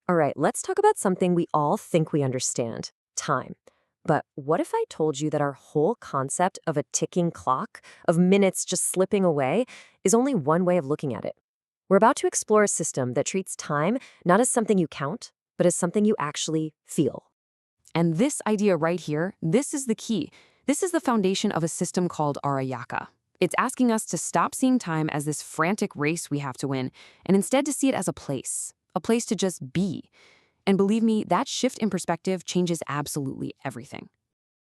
All right, let's talk about something we all think we understand: time. But what if I told you that our whole concept of a ticking clock, of minutes just slipping away, is only one way of looking at it? We're about to explore a system that treats time not as something you count, but as something you actually feel. And this idea right here, this is the key. This is the foundation of a system called Arreqqana. It's asking us to stop seeing time as this frantic race we have to win, and instead to see it as a place to just be. And believe me, that shift in perspective changes absolutely everything.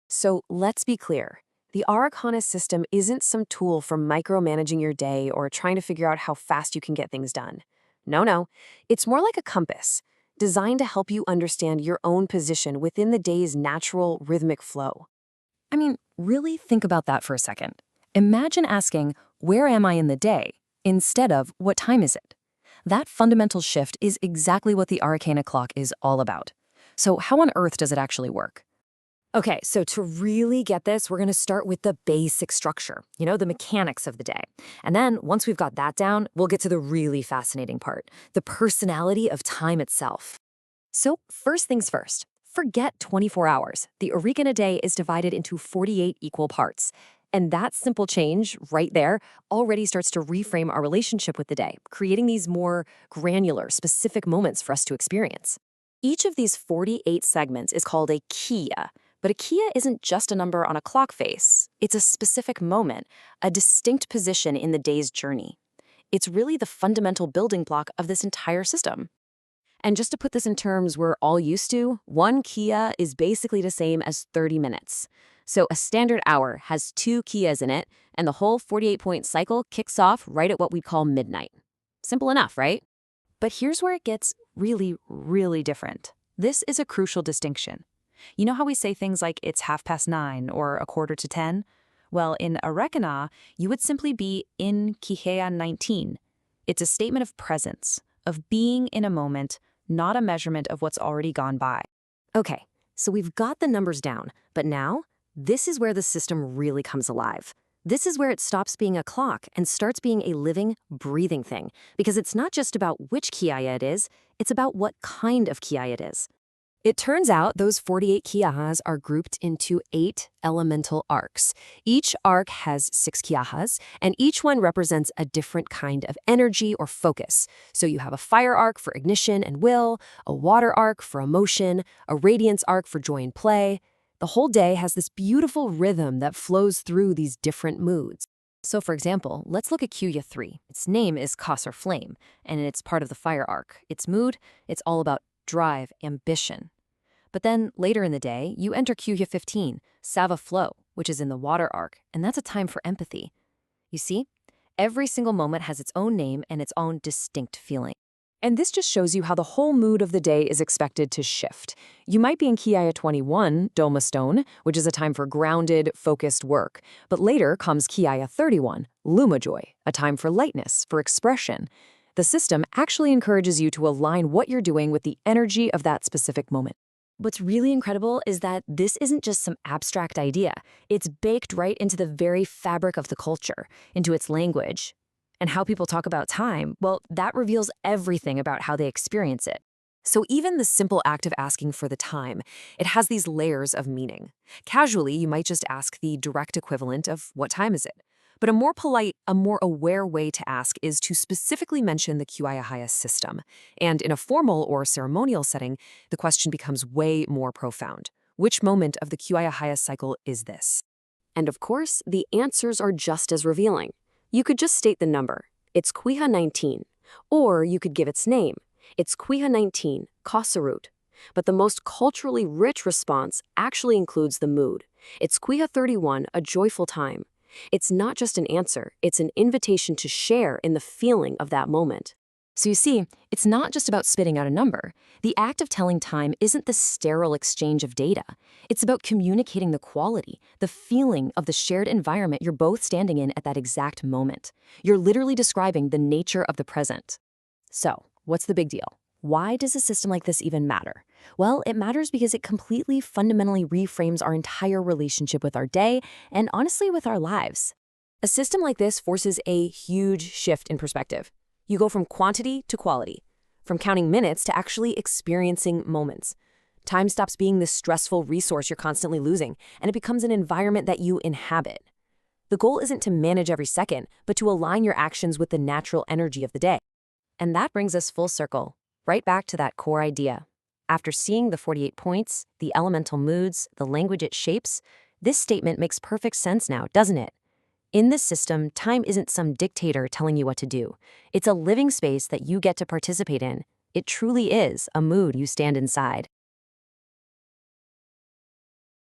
So let's be clear. The Arreqqana system isn't some tool for micromanaging your day or trying to figure out how fast you can get things done. No. It's more like a compass, designed to help you understand your own position within the day's natural rhythmic flow. I mean, really think about that for a second. Imagine asking, where am I in the day, instead of what time is it? That fundamental shift is exactly what the Arreqqana clock is all about. So how on earth does it actually work? Okay, so to really get this, we're going to start with the basic structure, the mechanics of the day. And then once we've got that down, we'll get to the really fascinating part, the personality of time itself. So first things first, forget 24 hours. The Arreqqana day is divided into 48 equal parts. And that simple change right there already starts to reframe our relationship with the day, creating these more granular, specific moments for us to experience. Each of these 48 segments is called a Qhiya. But a Qhiya isn't just a number on a clock face. It's a specific moment, a distinct position in the day's journey. It's really the fundamental building block of this entire system. And just to put this in terms we're all used to, one Qhiya is basically the same as 30 minutes. So a standard hour has 2 Qhiyas in it, and the whole 48-point cycle kicks off right at what we call midnight. Simple enough, right? But here's where it gets really, really different. This is a crucial distinction. You know how we say things like it's 9:30 or 9:45? Well, in Arreqqana, you would simply be in Qhiya 19. It's a statement of presence, of being in a moment, not a measurement of what's already gone by. Okay, so we've got the numbers down, but now, this is where the system really comes alive. This is where it stops being a clock and starts being a living, breathing thing, because it's not just about which Qhiya it is, it's about what kind of Qhiya it is. It turns out those 48 Qhiyas are grouped into 8 elemental arcs. Each arc has 6 Qhiyas, and each one represents a different kind of energy or focus. So you have a fire arc for ignition and will, a water arc for emotion, a radiance arc for joy and play. The whole day has this beautiful rhythm that flows through these different moods. So for example, let's look at Qhiya 3. Its name is Cos or Flame, and it's part of the fire arc. Its mood, it's all about drive, ambition. But then later in the day, you enter Qhiya 15, Sava Flow, which is in the water arc, and that's a time for empathy. You see, every single moment has its own name and its own distinct feeling. And this just shows you how the whole mood of the day is expected to shift. You might be in Qhiya 21, Doma Stone, which is a time for grounded, focused work. But later comes Qhiya 31, Luma Joy, a time for lightness, for expression. The system actually encourages you to align what you're doing with the energy of that specific moment. What's really incredible is that this isn't just some abstract idea. It's baked right into the very fabric of the culture, into its language. And how people talk about time, well, that reveals everything about how they experience it. So even the simple act of asking for the time, it has these layers of meaning. Casually, you might just ask the direct equivalent of what time is it? But a more polite, a more aware way to ask is to specifically mention the Qhiya system. And in a formal or ceremonial setting, the question becomes way more profound. Which moment of the Qhiya cycle is this? And of course, the answers are just as revealing. You could just state the number. It's Qhiya 19. Or you could give its name. It's Qhiya 19, Kasarut. But the most culturally rich response actually includes the mood. It's Qhiya 31, a joyful time. It's not just an answer, it's an invitation to share in the feeling of that moment. So you see, it's not just about spitting out a number. The act of telling time isn't the sterile exchange of data. It's about communicating the quality, the feeling of the shared environment you're both standing in at that exact moment. You're literally describing the nature of the present. So, what's the big deal? Why does a system like this even matter? Well, it matters because it completely, fundamentally reframes our entire relationship with our day and honestly with our lives. A system like this forces a huge shift in perspective. You go from quantity to quality, from counting minutes to actually experiencing moments. Time stops being this stressful resource you're constantly losing, and it becomes an environment that you inhabit. The goal isn't to manage every second, but to align your actions with the natural energy of the day. And that brings us full circle, right back to that core idea. After seeing the 48 points, the elemental moods, the language it shapes, this statement makes perfect sense now, doesn't it? In this system, time isn't some dictator telling you what to do. It's a living space that you get to participate in. It truly is a mood you stand inside.